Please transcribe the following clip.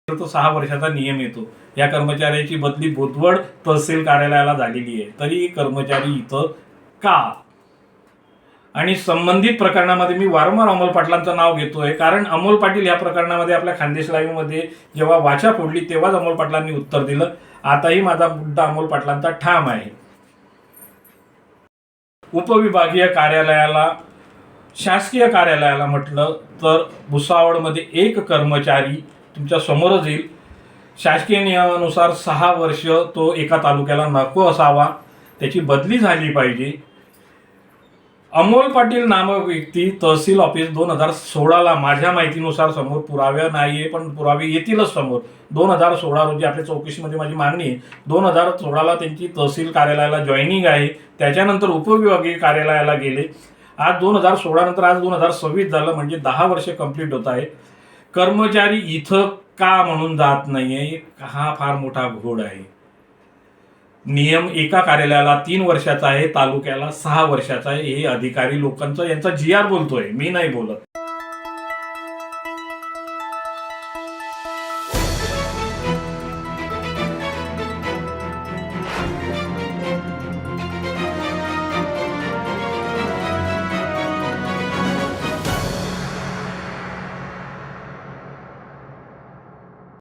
तो 6 वर्षाचा नियम येतो. या कर्मचाऱ्याची बदली बोदवड तहसील कार्यालयाला झालेली आहे, तरी कर्मचारी इथं का? आणि संबंधित प्रकरणामध्ये मी वारंवार अमोल पाटलांचं नाव घेतोय, कारण अमोल पाटील या प्रकरणामध्ये आपल्या खानदेश लाईव्हमध्ये जेव्हा वाचा फोडली तेव्हाच अमोल पाटलांनी उत्तर दिलं. आताही माझा मुद्दा अमोल पाटलांचा ठाम आहे. उपविभागीय कार्यालयाला, शासकीय कार्यालयाला म्हटलं तर भुसावळमध्ये एक कर्मचारी तुमच्या समोरच येईल. शासकीय नियमानुसार 6 वर्ष तो एका तालुक्याला नको असावा, त्याची बदली झाली पाहिजे. अमोल पाटील नामक व्यक्ती तहसील ऑफिस 2016ला माझ्या माहितीनुसार, समोर पुरावे नाहीये पण पुरावे येतीलच समोर, 2016 रोजी आपल्या चौकशीमध्ये माझी मागणी आहे, 2016ला त्यांची तहसील कार्यालयाला जॉईनिंग आहे. त्याच्यानंतर उपविभागीय कार्यालयाला गेले. आज 2016 नंतर आज 2026 झालं, म्हणजे 10 वर्ष कंप्लीट होत आहे. कर्मचारी इथं का म्हणून जात नाहीये, हा फार मोठा घोड आहे. नियम एका कार्यालयाला 3 वर्षाचा आहे, तालुक्याला 6 वर्षाचा आहे. हे अधिकारी लोकांचं यांचा GR बोलतोय, मी नाही बोलत.